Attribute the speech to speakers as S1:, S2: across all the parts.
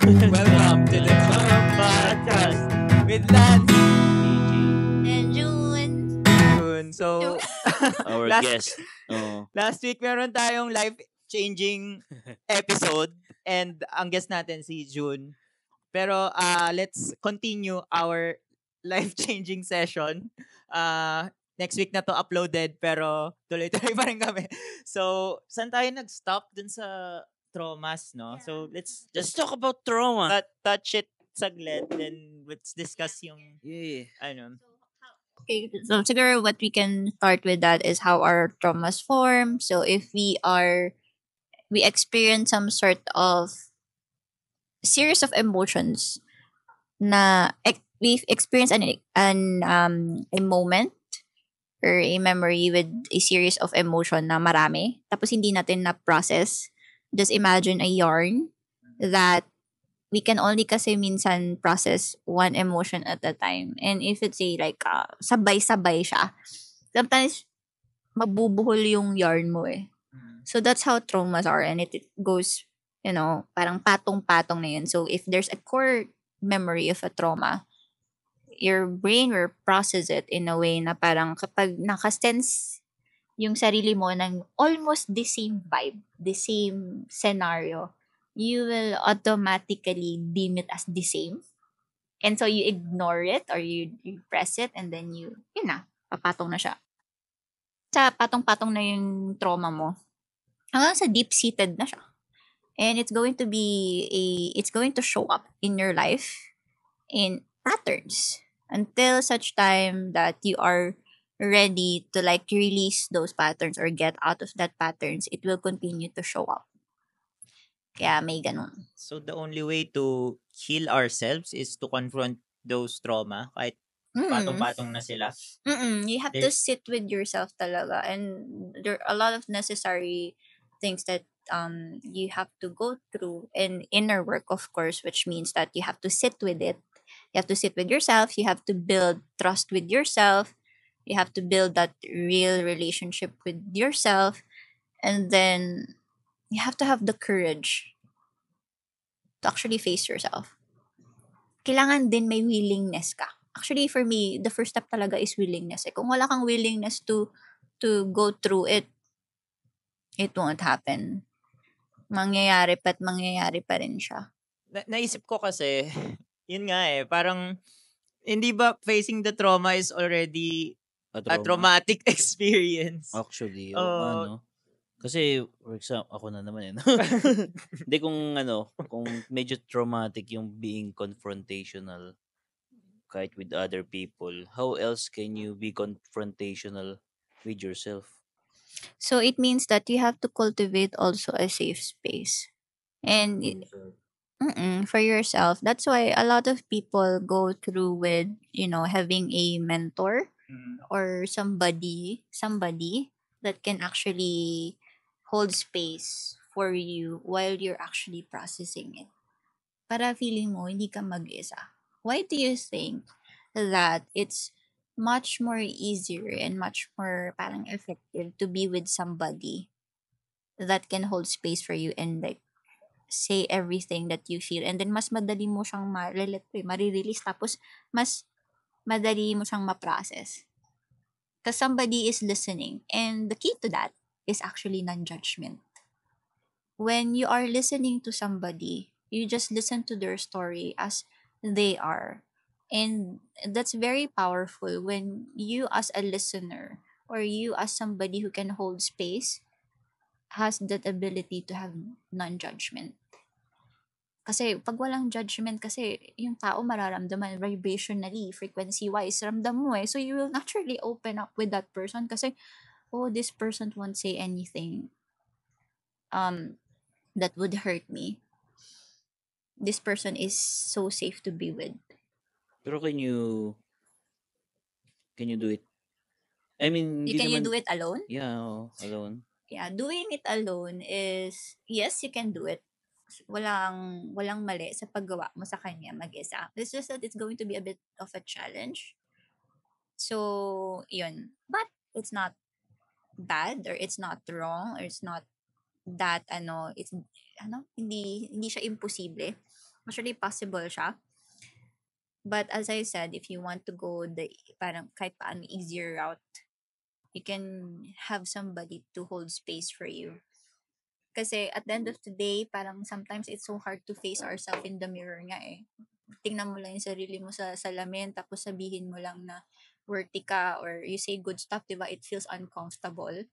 S1: Welcome to the podcast with Lance.
S2: And June.
S1: Yun. So,
S3: Our
S1: last
S3: guest. Oh.
S1: last week meron tayong life-changing episode and ang guest natin si June. Pero let's continue our life-changing session. Next week na to uploaded pero tuloy-tuloy pa rin kami. So, saan tayo nag-stop dun sa traumas, no?
S2: Yeah.
S1: So, let's
S3: Let's
S1: just
S3: talk about trauma.
S1: touch it saglit, then let's discuss yung
S3: Yeah.
S1: ano.
S2: Okay, so siguro what we can start with that is how our traumas form. So if we experience some sort of series of emotions na we've experienced a moment or a memory with a series of emotion na marami, tapos hindi natin na-process. Just imagine a yarn that we can only kasi minsan process one emotion at a time. And if it's sabay-sabay siya, sometimes mabubuhol yung yarn mo eh. So that's how traumas are, and it goes, parang patong-patong na yun. So if there's a core memory of a trauma, your brain will process it in a way na parang kapag nakasense yung sarili mo ng almost the same vibe, the same scenario, you will automatically deem it as the same. And so you ignore it or you press it and then yun na, papatong na siya. Sa patong-patong na yung trauma mo, hanggang sa deep-seated na siya. And it's going to show up in your life in patterns until such time that you are ready to release those patterns or get out of that patterns. It will continue to show up. Kaya may ganun.
S1: So the only way to heal ourselves is to confront those trauma kahit patong-patong na sila.
S2: You have to sit with yourself talaga, and there are a lot of necessary things that you have to go through, and inner work, of course, which means that you have to sit with it. You have to sit with yourself. You have to build trust with yourself. You have to build that real relationship with yourself, and then you have to have the courage to actually face yourself. Kailangan din may willingness ka. Actually, for me, the first step talaga is willingness. Kung wala kang willingness to go through it, it won't happen. Mangyayari pa rin siya.
S1: Naisip ko kasi, yun nga parang, hindi ba facing the trauma is already a traumatic experience?
S3: Actually,
S1: Oh.
S3: Kasi, for example, ako na naman no? Hindi kung medyo traumatic yung being confrontational kahit with other people, how else can you be confrontational with yourself?
S2: So, it means that you have to cultivate also a safe space. And for yourself. That's why a lot of people go through with, having a mentor or somebody that can actually hold space for you while you're actually processing it. Para feeling mo hindi ka mag-isa. Why do you think that it's much more easier and much more parang effective to be with somebody that can hold space for you and say everything that you feel, and then mas madali mo siyang marirelease, tapos mas madali mo siyang ma-process. Because somebody is listening, and the key to that is actually non-judgment. When you are listening to somebody, you just listen to their story as they are. And that's very powerful when you as a listener or you as somebody who can hold space has that ability to have non-judgment. Kasi pag walang judgment, kasi yung tao mararamdaman vibrationally, frequency-wise, ramdam mo eh. So you will naturally open up with that person kasi, this person won't say anything that would hurt me. This person is so safe to be with.
S3: Pero can you do it? I mean,
S2: Can you do it alone?
S3: Yeah, alone.
S2: Yeah, doing it alone is, yes, you can do it. Walang mali sa paggawa mo sa kanya mag-isa. It's just that it's going to be a bit of a challenge. So, yun. But it's not bad or it's not wrong or it's not that hindi siya imposible. Actually, possible siya. But as I said, if you want to go the parang kahit paano easier route, you can have somebody to hold space for you. Kasi at the end of the day, parang sometimes it's so hard to face ourselves in the mirror nga eh. Tingnan mo lang yung sarili mo sa salamin, tapos sabihin mo lang na worthy ka or you say good stuff, diba? It feels uncomfortable.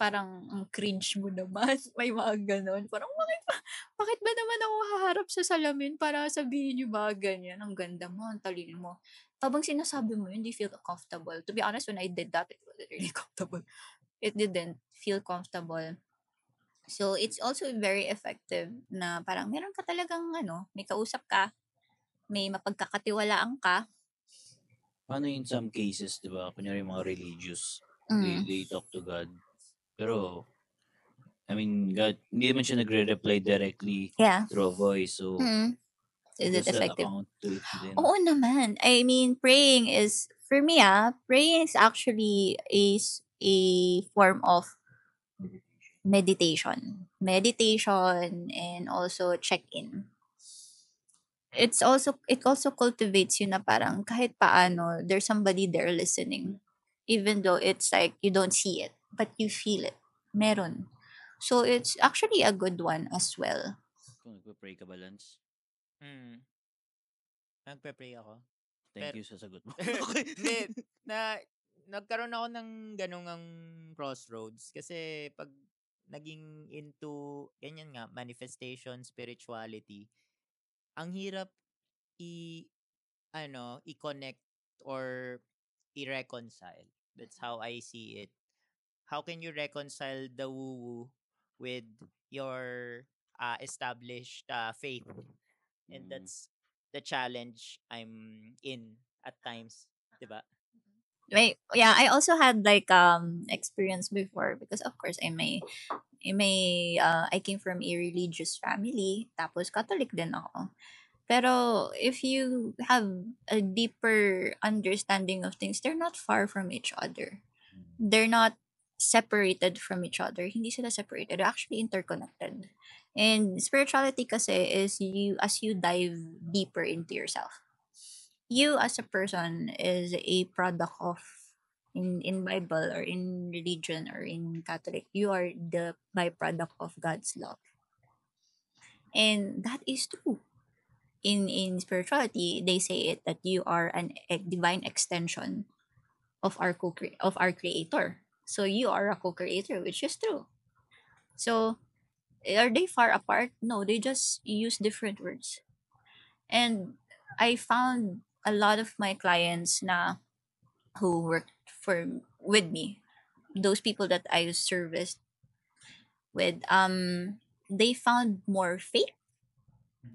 S2: Parang ang cringe mo naman. May mga ganon. Parang bakit ba naman ako haharap sa salamin para sabihin yung mga ganyan? Ang ganda mo, ang talino mo. Habang sinasabi mo yun, do you feel comfortable? To be honest, when I did that, it wasn't really comfortable. It didn't feel comfortable. So, it's also very effective na parang meron ka talagang may kausap ka, may mapagkakatiwalaan ka.
S3: Paano in some cases, di ba? Kunyari mga religious,
S2: Mm.
S3: they talk to God. Pero, I mean, God, hindi naman siya nagre-reply directly
S2: Yeah.
S3: through a voice. So,
S2: Mm. Is it
S3: does that
S2: effective?
S3: account to it din?
S2: Oo naman. I mean, praying is, for me praying is actually a form of meditation. Meditation and also check-in. It also cultivates you na parang kahit paano, there's somebody there listening. Even though it's like you don't see it, but you feel it. Meron. So, it's actually a good one as well.
S3: Kung nagpa-pray ka, Balance.
S1: Mm. Nagpe-pray ako.
S3: Thank
S1: Pero-
S3: you sa sagot mo.
S1: Hindi, nagkaroon ako ng ganung crossroads kasi pag naging into ganyan nga manifestation spirituality, ang hirap i i-connect or i-reconcile. That's how I see it. How can you reconcile the woo-woo with your established faith? And
S3: Mm.
S1: that's the challenge I'm in at times, 'di ba?
S2: Yeah, I also had like experience before because of course I came from a religious family, tapos Catholic din ako. Pero if you have a deeper understanding of things, they're not far from each other. They're not separated from each other. Hindi sila separated. They're actually interconnected. And spirituality kasi is you as you dive deeper into yourself. You as a person is a product of in Bible or in religion or in Catholic, you are the byproduct of God's love. And that is true. In spirituality, they say it that you are a divine extension of of our creator. So you are a co-creator, which is true. So are they far apart? No, they just use different words. And I found a lot of my clients na who worked with me, those people that I serviced with, they found more faith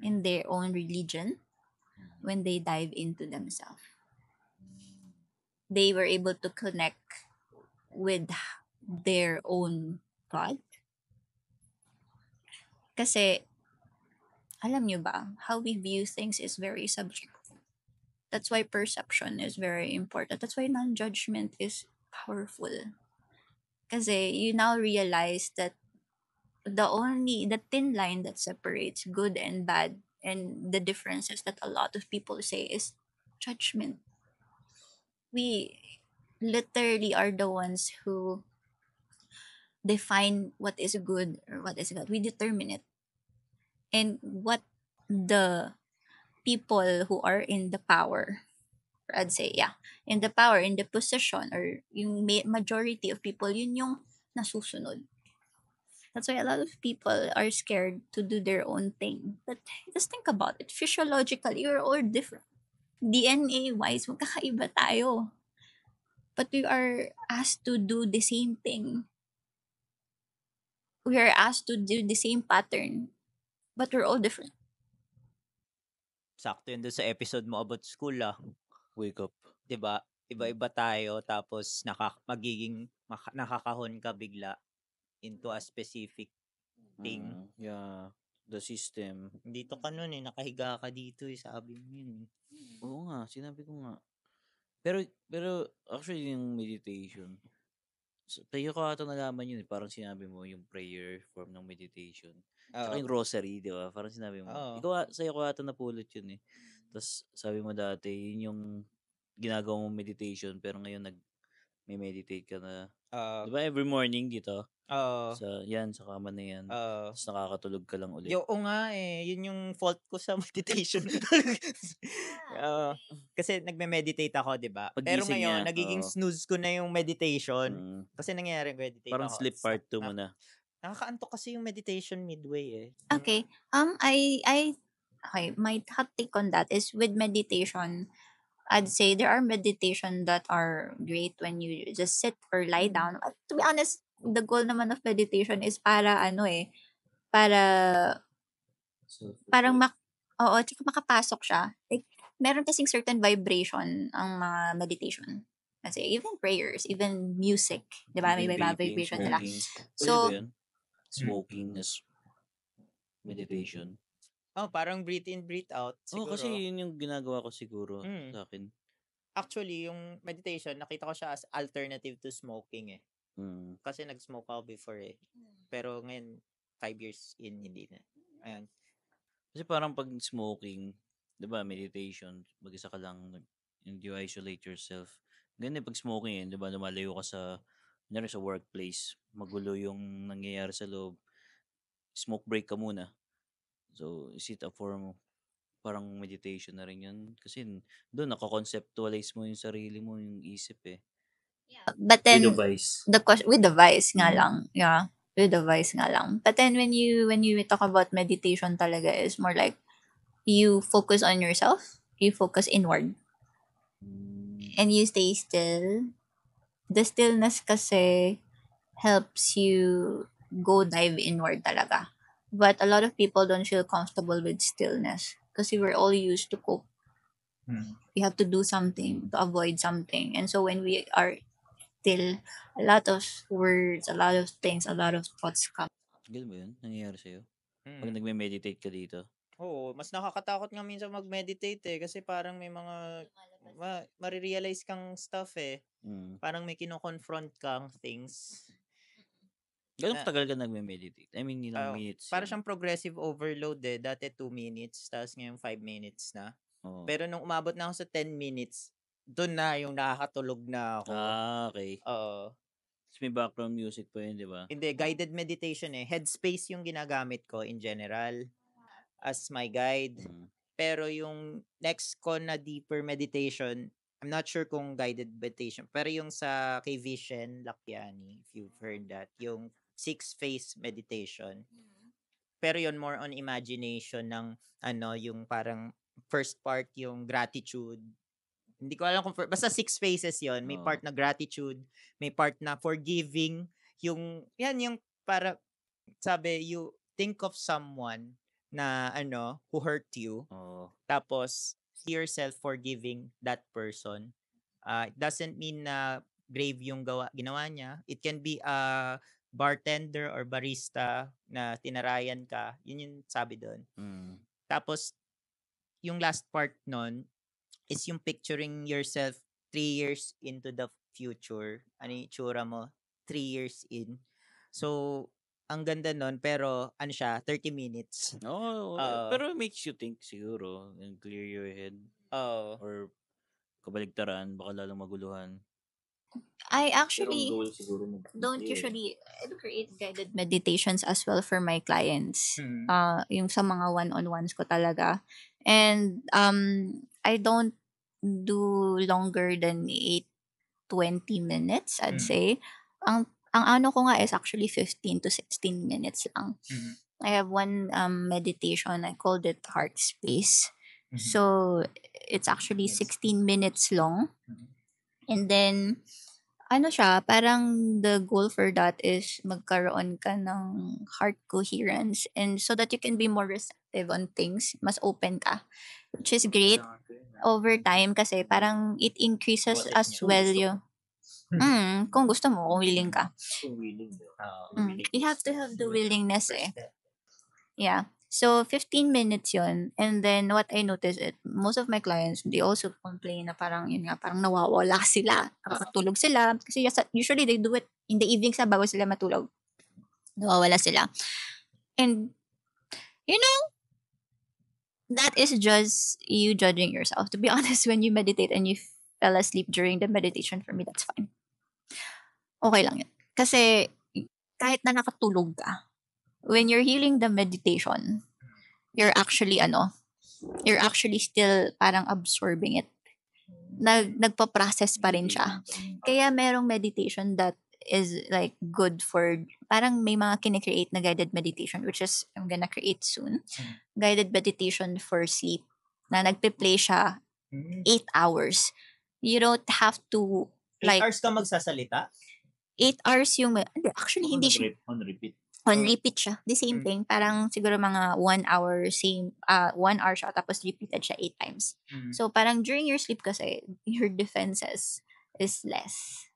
S2: in their own religion when they dive into themselves. They were able to connect with their own God. Kasi, alam nyo ba, how we view things is very subjective. That's why perception is very important. That's why non-judgment is powerful. Kasi you now realize that the thin line that separates good and bad and the differences that a lot of people say is judgment. We literally are the ones who define what is good or what is bad. We determine it. And what the people who are in the power, or I'd say, yeah, in the power, in the position, or yung majority of people, yun yung nasusunod. That's why a lot of people are scared to do their own thing. But just think about it. Physiologically, we're all different. DNA-wise, magkakaiba tayo. But we are asked to do the same thing. We are asked to do the same pattern. But we're all different.
S1: Sakto yun doon sa episode mo about school
S3: Wake up.
S1: 'Di ba? Iba-iba tayo tapos nakakahon ka bigla into a specific thing.
S3: Yeah. The system.
S1: Dito ka nun nakahiga ka dito sabi mo yun.
S3: Oo nga, sinabi ko nga. Pero actually yung meditation, tayo ka ata nalaman yun parang sinabi mo yung prayer form ng meditation. Tsaka yung rosary, di ba? Parang sinabi mo,
S1: Oo.
S3: sa'yo ko ata napulot yun eh. Tapos sabi mo dati, yun yung ginagawa mong meditation, pero ngayon may meditate ka na.
S1: Oo.
S3: Di ba every morning dito?
S1: Oo.
S3: Sa kama na yan.
S1: Oo.
S3: Tapos nakakatulog ka lang ulit.
S1: Oo nga eh. Yun yung fault ko sa meditation. Kasi nagme-meditate ako, di ba? Pero
S3: Paggising
S1: ngayon,
S3: niya,
S1: nagiging
S3: oo.
S1: snooze ko na yung meditation.
S3: Mm.
S1: Kasi nangyayari, meditate
S3: Parang
S1: ako.
S3: sleep part 2 mo na.
S1: Nakakaantok kasi yung meditation midway eh.
S2: Okay. Okay, my hot take on that is with meditation, I'd say there are meditation that are great when you just sit or lie down. To be honest, the goal naman of meditation is para para parang oo, tsaka makapasok siya. Like, meron kasing certain vibration ang mga meditation. Kasi even prayers, even music, di ba? May vibration sila.
S3: Smoking.
S2: So,
S3: Pwede ba yun? Smoking is meditation.
S1: Parang breathe in, breathe out. Siguro.
S3: Kasi yun yung ginagawa ko siguro sa akin.
S1: Actually, yung meditation, nakita ko siya as alternative to smoking eh. Kasi nag-smoke ako before eh. Pero ngayon, 5 years in, hindi na. Ayan.
S3: Kasi parang pag smoking, di ba, meditation, mag-isa ka lang, you isolate yourself. Ganyan pag smoking, di ba, lumalayo ka sa workplace, magulo yung nangyayari sa loob, smoke break ka muna. So, is it a form of parang meditation na rin yun? Kasi doon, nakakonceptualize mo yung sarili mo, yung isip eh.
S2: But then,
S3: with the vice.
S2: With the vice nga lang. Yeah. With the vice nga lang. But then when you talk about meditation talaga, is more like you focus on yourself, you focus inward, and you stay still. The stillness kasi helps you go dive inward talaga. But a lot of people don't feel comfortable with stillness kasi we're all used to cope. We have to do something to avoid something. And so when we are still, a lot of words, a lot of things, a lot of thoughts come.
S3: Ganun ba yun? Nangyayari sa'yo? Pag nagme-meditate ka dito?
S1: Oo, mas nakakatakot nga minsan mag-meditate eh. Kasi parang may mga marirealize kang stuff eh. Parang may kino-confront kang things.
S3: Gano'ng katagal ka nagme-meditate? I mean, ilang minutes?
S1: Para siyang progressive overload eh. Dati 2 minutes, tapos ngayon 5 minutes na. Pero nung umabot na ako sa 10 minutes, doon na yung nakakatulog na ako.
S3: Okay.
S1: Oo.
S3: Tapos may background music pa yun, di ba?
S1: Hindi, guided meditation eh. Headspace yung ginagamit ko in general as my guide. Pero yung next ko na deeper meditation, I'm not sure kung guided meditation, pero yung sa kay Vishen Lakiani, if you've heard that, yung 6-phase meditation. Pero yun more on imagination ng yung parang first part yung gratitude. Hindi ko alam kung basta 6 phases yon. May part na gratitude, may part na forgiving, yung para sabi you think of someone na who hurt you. Tapos see yourself forgiving that person. It doesn't mean na grave yung ginawa niya. It can be a bartender or barista na tinarayan ka. Yun yung sabi doon. Tapos yung last part nun is yung picturing yourself 3 years into the future. Ano yung itsura mo 3 years in. So, ang ganda nun, pero siya, 30 minutes.
S3: Pero it makes you think siguro and clear your head. Or kabaligtaran, baka lalong maguluhan.
S2: I actually don't usually create guided meditations as well for my clients. Yung sa mga one-on-ones ko talaga. And I don't do longer than 20 minutes, I'd say. Ang ano ko nga is actually 15 to 16 minutes lang. I have one meditation, I called it Heart Space. So, it's actually 16 minutes long. And then, parang the goal for that is magkaroon ka ng heart coherence and so that you can be more receptive on things, mas open ka, which is great over time kasi parang it increases as well yung kung gusto mo, kung willing ka. You have to have the willingness eh. Yeah. So, 15 minutes yun. And then, what I noticed is, most of my clients, they also complain na parang, parang nawawala sila. Nakakatulog sila. Kasi usually, they do it in the evenings na bago sila matulog. Nawawala sila. And You know, that is just you judging yourself. To be honest, when you meditate and you fell asleep during the meditation, for me, that's fine. Okay lang yun. Kasi, kahit na nakatulog ka, when you're healing the meditation, you're actually, you're actually still parang absorbing it. Nagpa-process pa rin siya. Kaya merong meditation that is like good for, parang may mga kine-create na guided meditation, which is, I'm gonna create soon. Guided meditation for sleep, na nagpe-play siya 8 hours. You don't have to,
S1: 8
S2: like,
S1: hours ka magsasalita?
S2: 8 hours yung, actually, hindi siya,
S3: On repeat.
S2: on repeat siya. The same thing. Parang siguro mga 1 hour, 1 hour siya, tapos repeated siya 8 times. So, parang during your sleep kasi, your defenses is less.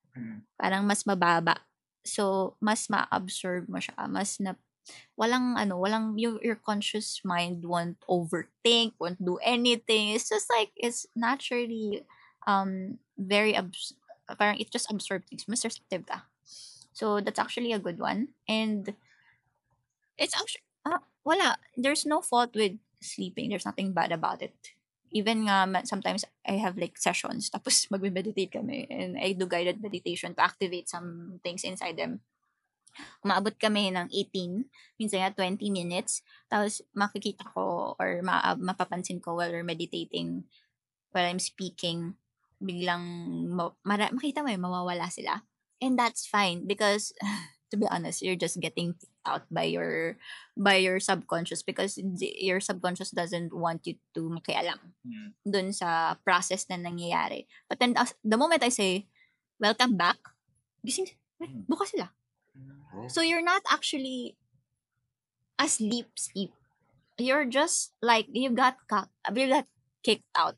S2: Parang mas mababa. So, mas ma-absorb mo siya. Walang, your conscious mind won't overthink, won't do anything. It's just like, it's naturally, very, parang it just absorbs things. Mas receptive ka. So, that's actually a good one. And, it's actually, wala. There's no fault with sleeping. There's nothing bad about it. Even nga, sometimes I have like sessions, tapos magme-meditate kami, and I do guided meditation to activate some things inside them. Umaabot kami ng 18, minsan nga 20 minutes, tapos makikita ko or mapapansin ko while we're meditating, while I'm speaking, biglang makita mo mawawala sila. And that's fine because to be honest, you're just getting out by your subconscious because your subconscious doesn't want you to makialam dun sa process na nangyayari. But then the moment I say, welcome back, gising, bukas sila. So you're not actually asleep. You're just like, you got kicked out.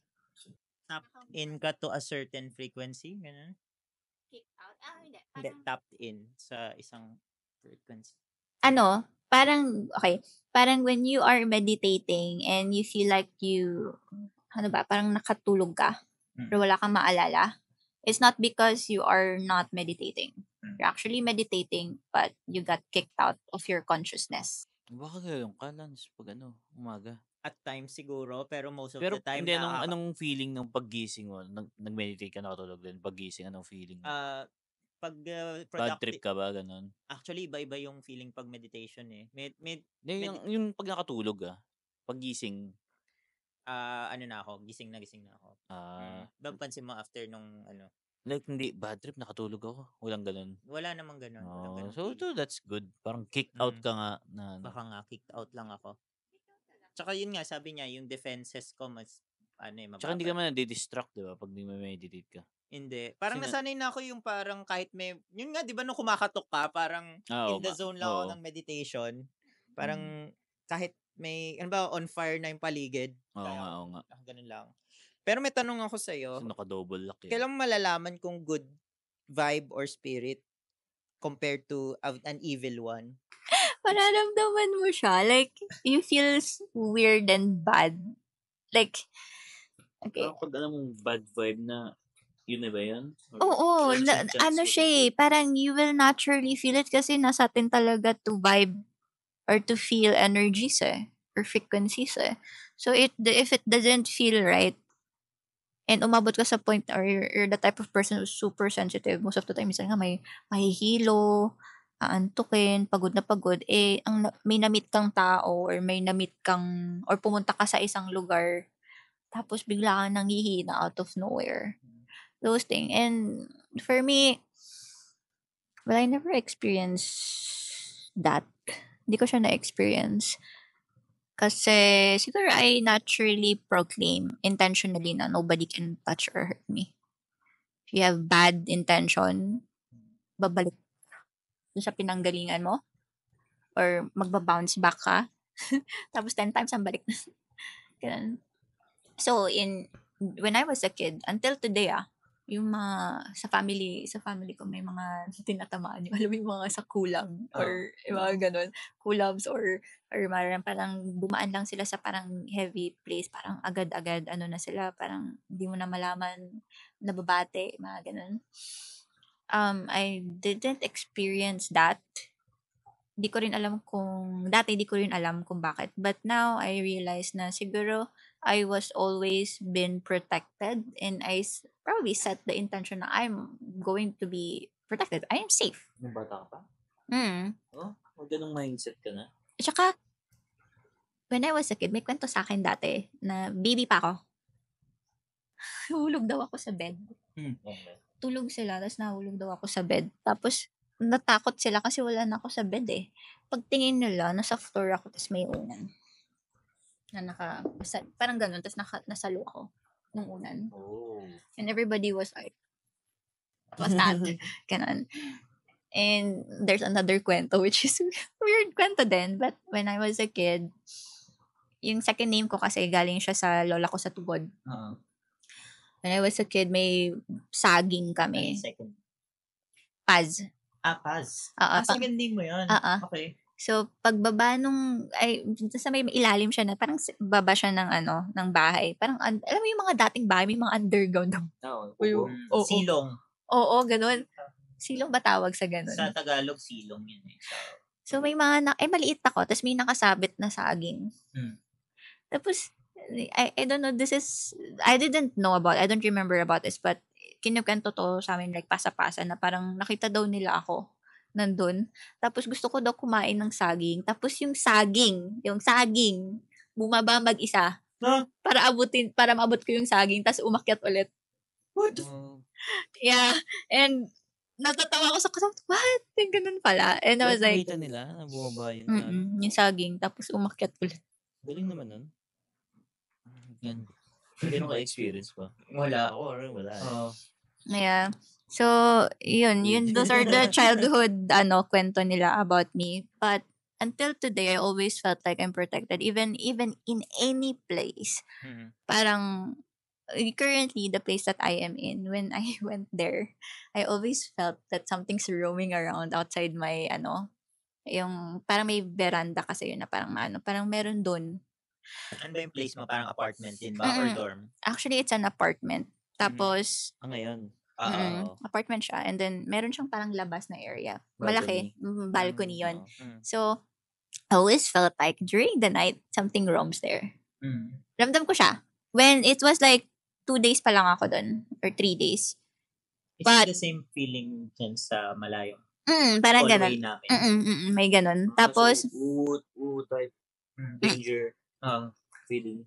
S1: Tap in ka to a certain frequency? Ganun?
S2: Kicked out? Hindi.
S1: Hindi, tapped in sa isang frequency.
S2: Parang when you are meditating and you feel like parang nakatulog ka, pero wala kang maalala, it's not because you are not meditating. You're actually meditating, but you got kicked out of your consciousness.
S3: Baka gano'n ka, Lance, pag umaga.
S1: At times siguro, pero most of
S3: Pero
S1: the time
S3: hindi, anong feeling ng paggising mo? Nag-meditate ka, nakatulog din. Paggising, anong feeling mo?
S1: pag
S3: Bad trip ka ba, ganun?
S1: Actually, iba-iba yung feeling pag meditation eh.
S3: Yung pag nakatulog paggising.
S1: Gising na ako. Pansin mo after nung
S3: Like, hindi, bad trip, nakatulog ako. Walang ganun.
S1: Wala namang ganun. Walang ganun
S3: So,
S1: feeling.
S3: that's good. Parang kicked out ka nga.
S1: Baka nga, kicked out lang ako. Tsaka yun nga, sabi niya, yung defenses ko mas, mababa.
S3: Tsaka hindi ka man nadi-distract, di ba? Pag di meditate ka.
S1: Hindi. Parang nasanay na ako yung parang kahit may, yun nga, di ba nung kumakatok ka, parang in the zone lang ako ng meditation. Parang kahit may, on fire na yung paligid.
S3: Oo nga.
S1: Ganun lang. Pero may tanong ako sa'yo.
S3: So, naka-double lock
S1: Kailan malalaman kung good vibe or spirit compared to an evil one?
S2: Mararamdaman mo siya. Like, you feel weird and bad. Like, okay.
S3: Pag alam mong bad vibe na, yun na ba yun?
S2: Oo. Siya parang you will naturally feel it kasi nasa atin talaga to vibe or to feel energies or frequencies So, if it doesn't feel right, and umabot ka sa point or you're the type of person who's super sensitive, most of the time, minsan nga may mahihilo, aantukin, pagod na pagod, may na-meet kang tao or or pumunta ka sa isang lugar, tapos bigla kang nanghihina out of nowhere. Those things. And for me, well, I never experienced that. Hindi ko siya na-experience. Kasi siguro I naturally proclaim intentionally na nobody can touch or hurt me. If you have bad intention, babalik sa pinanggalingan mo or magbabounce back ka. Tapos 10 times ang balik. Ganun. So, when I was a kid, until today yung mga sa family ko may mga tinatamaan yung alam mo yung mga sa kulam or yung mga ganun, kulams or parang bumaan lang sila sa parang heavy place, parang agad-agad na sila, parang hindi mo na malaman, nababate, mga ganun. I didn't experience that, dati di ko rin alam kung bakit. But now, I realize na siguro I was always been protected and probably set the intention na I'm going to be protected. I am safe.
S3: Nung bata ka pa?
S2: Oh,
S3: Ganung mindset ka na?
S2: At saka, when I was a kid, may kwento sa akin dati na baby pa ako. Nahulog daw ako sa bed.
S3: Okay.
S2: Tulog sila, tapos nahulog daw ako sa bed. Tapos, natakot sila kasi wala na ako sa bed eh. Pagtingin nila, nasa floor ako, tapos may unan. Parang ganun, tapos nasalo ako ng unan.
S3: Oh.
S2: And everybody was like, what's that? Ganun. And there's another kwento, which is weird kwento din. But when I was a kid, yung second name ko kasi galing siya sa lola ko sa tubod. When I was a kid, may saging kami.
S1: Second.
S2: Paz.
S1: Paz. Second name mo yun. Okay.
S2: So, pagbaba sa may ilalim siya na, parang baba siya ng bahay. Parang, alam mo yung mga dating bahay, may mga underground.
S1: Silong.
S2: Oo, ganun. Silong ba tawag sa ganun?
S1: Sa Tagalog, silong yun eh.
S2: So, may mga, maliit ako, tapos may nakasabit na saging. Tapos, I don't know, I didn't know I don't remember about this, but kinukwento to sa amin, like, pasa-pasa, na parang nakita daw nila ako nandun. Tapos, gusto ko daw kumain ng saging. Tapos, yung saging, bumaba mag-isa.
S1: Huh?
S2: Para maabot ko yung saging, tapos umakyat ulit.
S1: What?
S2: Yeah. And, natatawa ko sa kasama, what? Yung ganun pala. And I was like,
S3: nakita nila na bumaba yun.
S2: yung saging, tapos umakyat ulit.
S3: Galing naman nun. Yan. Meron ka experience pa?
S1: Wala.
S3: Ako, wala.
S2: Yeah. So, those are the childhood, kwento nila about me. But, until today, I always felt like I'm protected. Even in any place. Parang, currently, the place that I am in, when I went there, I always felt that something's roaming around outside my, yung, parang may veranda kasi yun na parang meron doon.
S1: Ano ba yung place mo? Parang apartment din ba? Or dorm?
S2: Actually, it's an apartment. Tapos,
S3: ngayon?
S2: Apartment siya. And then, meron siyang parang labas na area. Malaki. Balcony yun. So, I always felt like during the night, something roams there. Ramdam ko siya. When it was like, 2 days pa lang ako doon. Or 3 days.
S1: Is it the same feeling dyan sa malayo?
S2: Parang ganun. May ganun. Tapos,
S3: type danger feeling.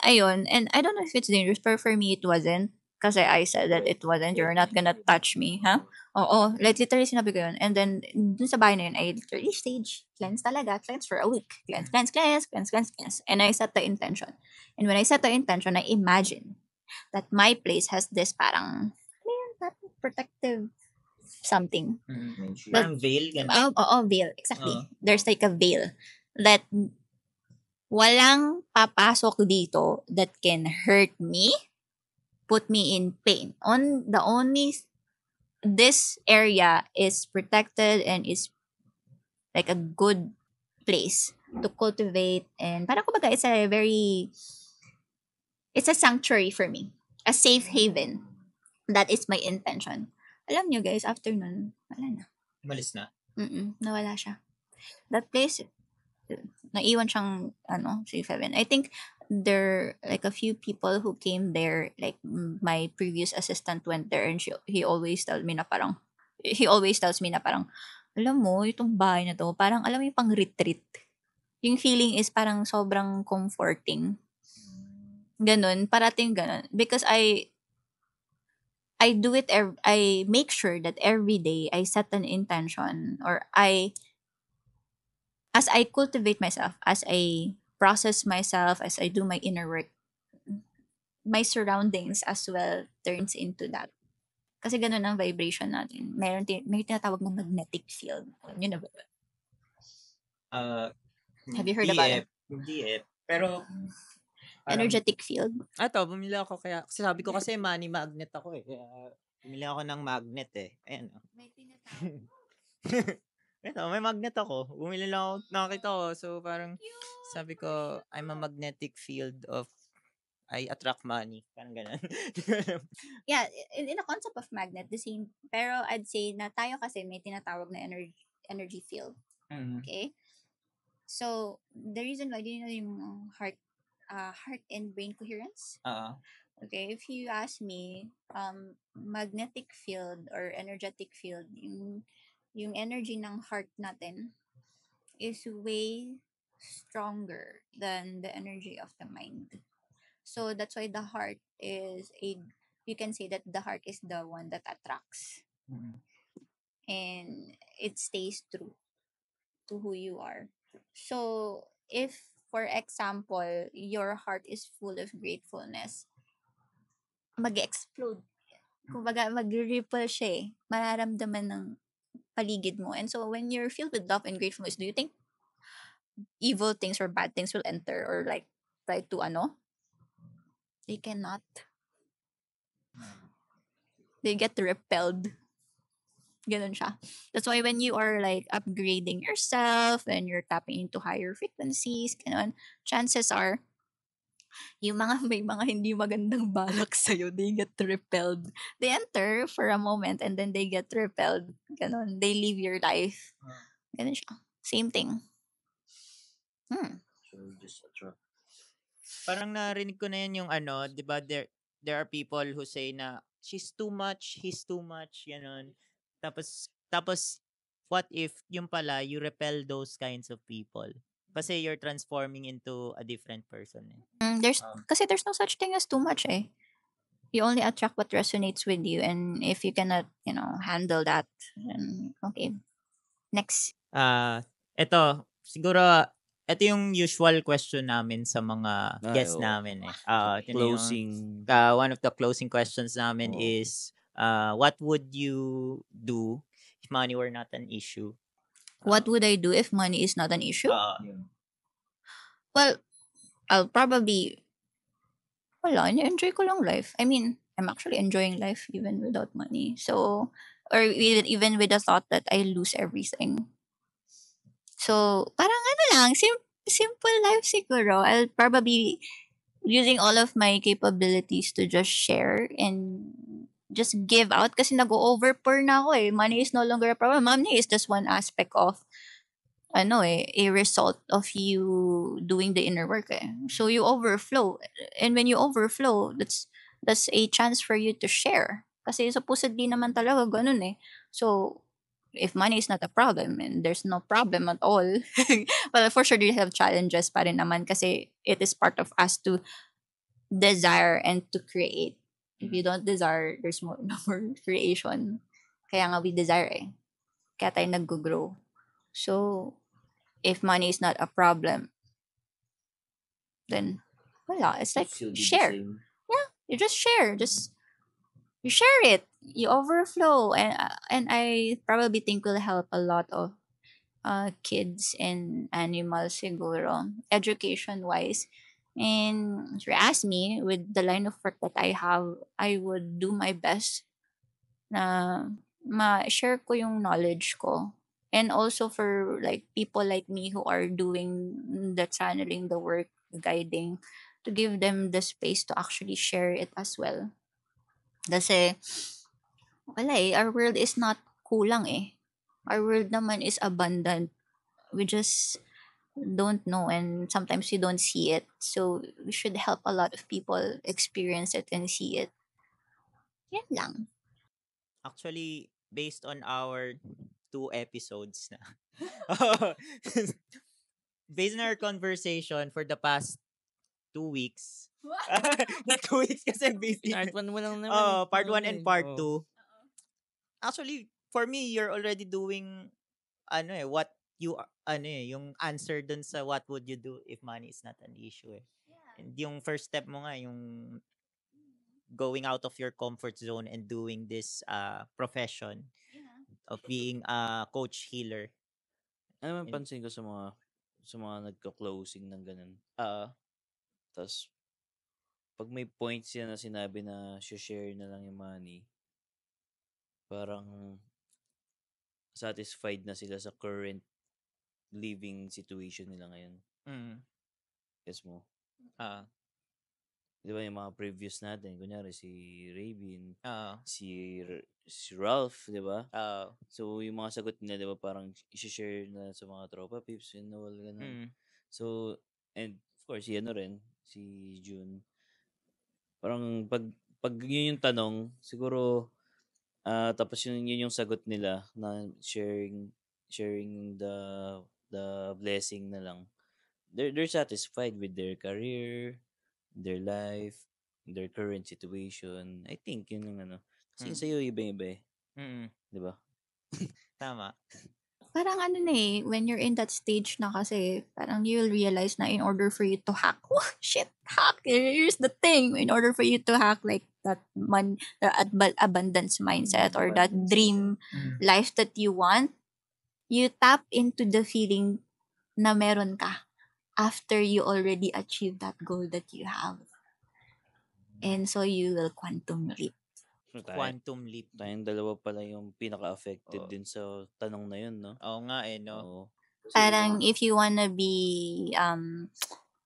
S2: Ayun. And I don't know if it's dangerous, but for me, it wasn't. Kasi I said that it wasn't. You're not gonna touch me, ha? Oo. Literally sinabi ko yun. And then, dun sa bahay na yun, I literally cleanse talaga. Cleanse for a week. Cleanse. And I set the intention. And when I set the intention, I imagine that my place has this parang, protective something.
S1: Parang veil?
S2: Veil. Exactly. There's like a veil that walang papasok dito that can hurt me, put me in pain. This area is protected and is like a good place to cultivate, and parang kumbaga it's a sanctuary for me, a safe haven. That is my intention. Alam nyo guys, after nun, wala na.
S1: Malis na?
S2: Nawala siya. That place, naiwan siyang safe haven. I think there like a few people who came there, like my previous assistant went there, and he always tells me na parang alam mo, itong bahay na to, parang alam mo yung pang retreat. Yung feeling is parang sobrang comforting. Ganun, parating ganun. Because I do it, I make sure that every day I set an intention, or as I cultivate myself, as I process myself, as I do my inner work, my surroundings as well turns into that. Kasi ganun ang vibration natin. May tinatawag na magnetic field. Yun na ba? Have you heard about it?
S1: Hindi eh. Pero,
S2: energetic field.
S1: Bumili ako kasi sabi ko kasi money magnet ako eh. Kaya, bumili ako ng magnet eh. Ayan.
S2: May tinatawag.
S1: Ito, may magnet ako. Bumili lang ako, nakakita ko. So, parang, sabi ko, I'm a magnetic field of, I attract money. Parang ganun.
S2: Yeah, in the concept of magnet, the same. Pero I'd say na tayo kasi may tinatawag na energy field.
S1: Mm.
S2: Okay? So, the reason why, do you know yung heart and brain coherence? Okay, if you ask me, magnetic field or energetic field, yung energy ng heart natin is way stronger than the energy of the mind. So that's why the heart is you can say that the heart is the one that attracts,
S1: Mm.
S2: and it stays true to who you are. So if, for example, your heart is full of gratefulness, mag-explode. Kumbaga, mag-ripple siya eh. Mararamdaman ng paligid mo. And so, when you're filled with love and gratefulness, do you think evil things or bad things will enter or like try to They cannot. They get repelled. Ganun siya. That's why when you are like upgrading yourself and you're tapping into higher frequencies, ganun, chances are, yung mga may mga hindi magandang balak sa'yo, they get repelled. They enter for a moment and then they get repelled. Ganun. They leave your life. Ganun siya. Same thing.
S3: So just attract.
S1: Parang narinig ko na yan yung ano, 'di ba, there are people who say na she's too much, he's too much, ganun. Tapos what if yung pala you repel those kinds of people? Kasi you're transforming into a different person eh.
S2: There's no such thing as too much eh. You only attract what resonates with you, and if you cannot, handle that, then okay. Next.
S1: Ito, siguro ito yung usual question namin sa mga guests
S3: Oo.
S1: namin eh. Ito na yung,
S3: Closing.
S1: one of the closing questions namin
S3: Oo.
S1: is, what would you do if money were not an issue?
S2: What would I do if money is not an issue?
S3: Yun.
S2: Well, I'll probably, enjoy ko lang life. I mean, I'm actually enjoying life even without money. So, or even with the thought that I lose everything. So, parang ano lang, simple life siguro. I'll probably using all of my capabilities to just share and just give out kasi nag-over-pour na ako eh. Money is no longer a problem. Money is just one aspect of a result of you doing the inner work eh. So you overflow. And when you overflow, that's a chance for you to share. Kasi supposedly naman talaga ganun eh. So, if money is not a problem and there's no problem at all, well, for sure you have challenges pa rin naman kasi it is part of us to desire and to create. If you don't desire, there's no more creation. Kaya nga we desire eh. Kaya tayo nag-grow. So, if money is not a problem, then wala. It's like
S3: Still be the
S2: share.
S3: same.
S2: Yeah, you just share. You share it. You overflow, and I probably think will help a lot of kids and animals siguro, education wise. And if you ask me, with the line of work that I have, I would do my best na ma-share ko yung knowledge ko. And also for like people like me who are doing the channeling, the work, guiding, to give them the space to actually share it as well. Kasi, wala eh, our world is not kulang eh. Our world naman is abundant. We just don't know, and sometimes we don't see it. So, we should help a lot of people experience it and see it. Yan lang.
S1: Actually, based on our 2 episodes na. Based on our conversation for the past 2 weeks. Not 2 weeks kasi busy.
S3: Part 1 mo lang naman.
S1: Oh, part 1
S3: Oo,
S1: and
S3: eh.
S1: part
S3: Oo.
S1: 2. Actually, for me, you're already doing what you yung answer dun sa what would you do if money is not an issue eh. And yung first step mo nga yung going out of your comfort zone and doing this profession of being a coach healer.
S3: Ano man pansin ko sa mga nagko-closing ng ganun. Tapos, pag may points yan na sinabi na share na lang yung money, parang satisfied na sila sa current living situation nila ngayon.
S1: Mm.
S3: Guess mo? di ba yung mga previews natin, kunyari si Rabin,
S1: Oo.
S3: si Ralph, di ba?
S1: Oo.
S3: So, yung mga sagot nila, di ba, parang i-share na sa mga tropa, pips, and all, ganun.
S1: Mm.
S3: So, and of course, si ano rin, si June. Parang pag yun yung tanong, siguro, tapos yun yung sagot nila na sharing the blessing na lang. They're satisfied with their career, their life, their current situation. I think yun yung ano. Kasi sa'yo iba-iba eh.
S1: Mm.
S3: Di ba?
S1: Tama.
S2: Parang ano na eh, when you're in that stage na kasi, parang you'll realize na in order for you to hack, oh, shit, hack, here's the thing, in order for you to hack like that abundance mindset or that dream life that you want, you tap into the feeling na meron ka after you already achieve that goal that you have. And so you will quantum leap.
S3: So,
S1: Quantum leap.
S3: tayong dalawa pala yung pinaka-affected
S1: Oo.
S3: din sa tanong na yun, no?
S1: Oo nga eh, no?
S3: Oo.
S2: Parang if you wanna be,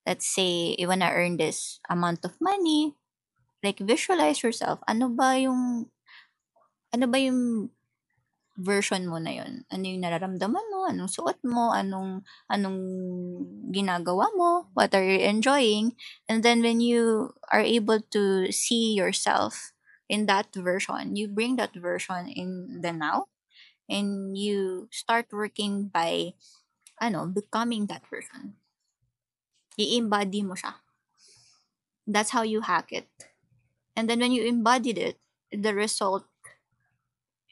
S2: let's say, you wanna earn this amount of money, like visualize yourself. Ano ba yung version mo na yun? Ano yung nararamdaman mo? Anong suot mo? Anong ginagawa mo? What are you enjoying? And then when you are able to see yourself in that version, you bring that version in the now, and you start working by becoming that version. I-embody mo siya. That's how you hack it. And then when you embodied it, the result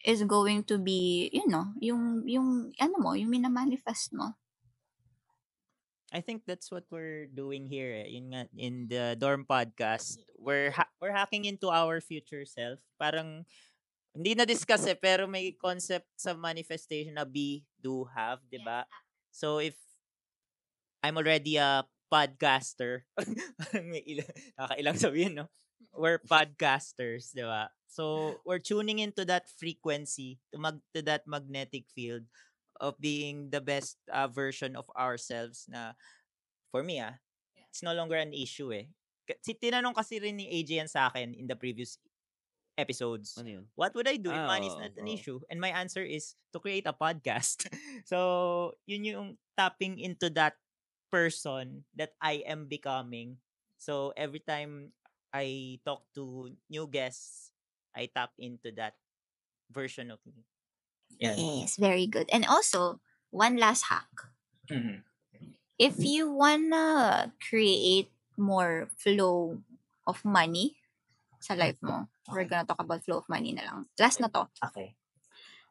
S2: is going to be, yung minamanifest mo.
S1: I think that's what we're doing here. Yun nga, in the Dorm Podcast, we're hacking into our future self. Parang hindi na discuss pero may concept sa manifestation na be, do, have, 'di ba? So if I'm already a podcaster, parang nakakailang sabihin, no? We're podcasters, 'di ba? So we're tuning into that frequency, to that magnetic field of being the best version of ourselves na for me it's no longer an issue eh. Tinanong kasi rin ni AJ yan sa akin in the previous episodes.
S3: Ano yun?
S1: What would I do if money is
S3: oo,
S1: not an
S3: oo.
S1: issue? And my answer is to create a podcast. So, yun yung tapping into that person that I am becoming. So, every time I talk to new guests, I tap into that version of me.
S4: Yeah.
S2: Yes, very good. And also, one last hack.
S4: Mhm.
S2: If you wanna create more flow of money sa life mo, we're gonna talk about flow of money na lang. Last na to.
S4: Okay.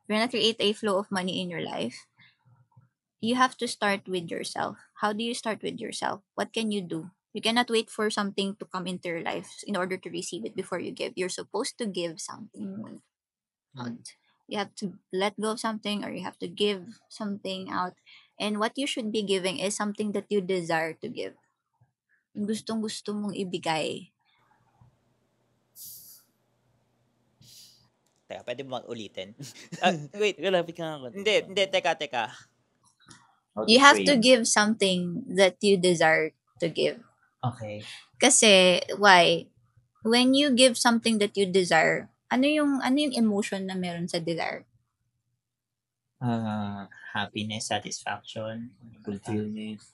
S2: We're gonna create a flow of money in your life. You have to start with yourself. How do you start with yourself? What can you do? You cannot wait for something to come into your life in order to receive it before you give. You're supposed to give something out. You have to let go of something, or you have to give something out. And what you should be giving is something that you desire to give. Gustong-gusto mong ibigay.
S1: Teka, pwede mo ulitin?
S3: Wait, lapit ka nga.
S1: Hindi, teka.
S4: How
S2: You have to
S4: frame.
S2: give something that you desire to give.
S4: Okay.
S2: Kasi, why? When you give something that you desire, ano yung emotion na meron sa desire?
S4: Happiness, satisfaction,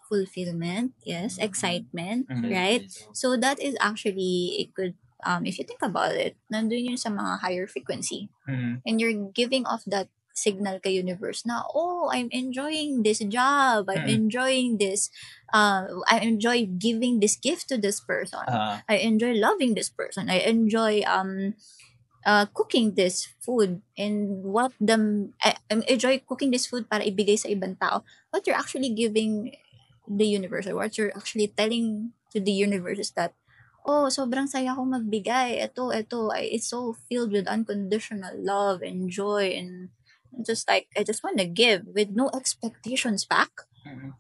S2: Fulfillment, yes, excitement,
S4: Mhm.
S2: right? So that is actually, it could, if you think about it, nandun yun sa mga higher frequency.
S4: Mhm.
S2: And you're giving off that signal kay universe na, oh, I'm enjoying this job, I'm enjoying this, I enjoy giving this gift to this person, I enjoy loving this person, I enjoy cooking this food, and I enjoy cooking this food para ibigay sa ibang tao. What you're actually giving the universe, or what you're actually telling to the universe is that, oh, sobrang saya ko magbigay. Ito, it's so filled with unconditional love and joy, and just like, I just want to give with no expectations back.
S4: Mhm.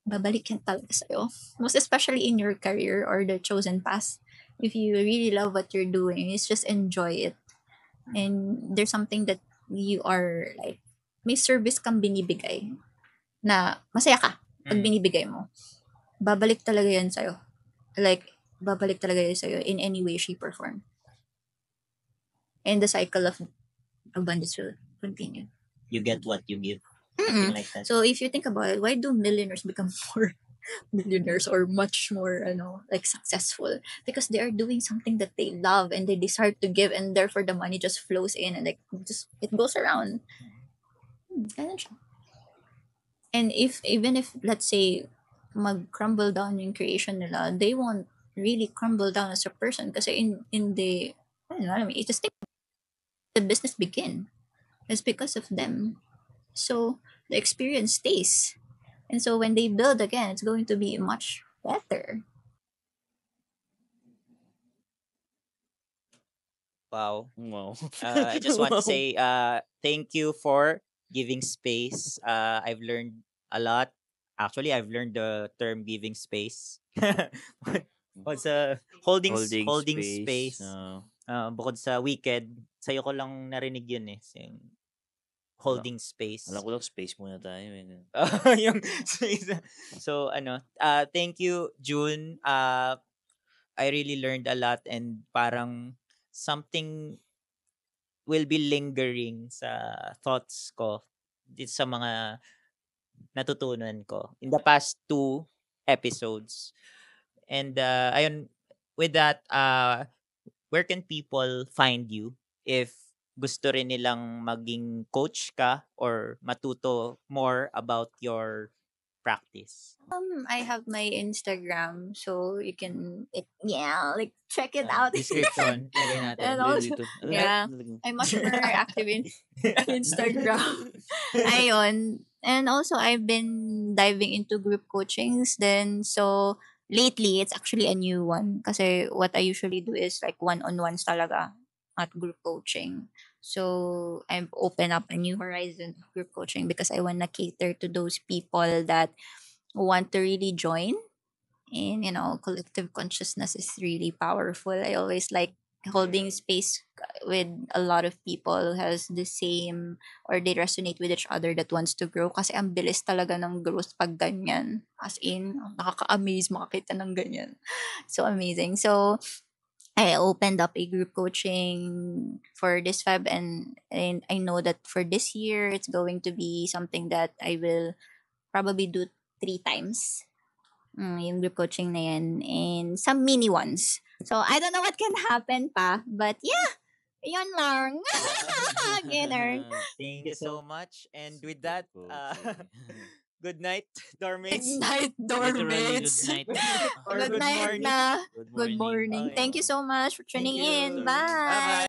S2: Babalik yan talaga sa'yo. Most especially in your career or the chosen path. If you really love what you're doing, it's just enjoy it. And there's something that you are like, may service kang binibigay na masaya ka pag binibigay mo. Babalik talaga yan sa'yo. like, babalik talaga yun sa'yo in any way, shape, or form. And the cycle of abundance will continue.
S4: You get what you give.
S2: Mm-mm.
S4: Something like that.
S2: So if you think about it, why do millionaires become more millionaires or much more, like successful? Because they are doing something that they love and they desire to give, and therefore the money just flows in and like just it goes around. Ganun siya. And even if let's say mag-crumble down yung creation nila, they won't really crumble down as a person kasi in the I don't know, I mean, it's just the business begin. It's because of them. So the experience stays. And so when they build again, it's going to be much better.
S1: Wow.
S3: Wow.
S1: I just want to
S3: Wow.
S1: say thank you for giving space. I've learned a lot. Actually, I've learned the term giving space. What's holding space. Bukod sa Wicked, sa'yo ko lang narinig yun eh. Yung holding space.
S3: Alam ko lang space muna tayo.
S1: Yung space. So thank you June. I really learned a lot and parang something will be lingering sa thoughts ko dito sa mga natutunan ko in the past 2 episodes. And ayun, with that, where can people find you if gusto rin nilang maging coach ka or matuto more about your practice?
S2: I have my Instagram, so you can like check it out.
S1: Description, lagay natin.
S2: And also, yeah, I'm much more active in Instagram. Ayun. And also, I've been diving into group coachings. Then, so, lately, it's actually a new one. Kasi what I usually do is like one-on-ones talaga at group coaching. So, I've opened up a new horizon of group coaching because I want to cater to those people that want to really join. And, collective consciousness is really powerful. I always like holding space with a lot of people who has the same or they resonate with each other that wants to grow kasi ang bilis talaga ng growth pag ganyan. As in, nakaka-amaze makakita ng ganyan. So amazing. So, I opened up a group coaching for this Feb and I know that for this year, it's going to be something that I will probably do 3 times. Yung group coaching na yan. And some mini ones. So, I don't know what can happen pa. But yeah, yun lang. Ganun.
S1: Thank you so much. And with that, good night, dormates.
S2: Good night,
S3: Literally,
S2: dormates.
S3: good night.
S1: Or
S2: Good
S1: good
S2: night
S1: morning.
S2: na.
S3: Good
S2: Good morning.
S1: Okay.
S2: Thank you so much for tuning
S1: Thank you.
S2: in. Bye.
S1: Bye-bye.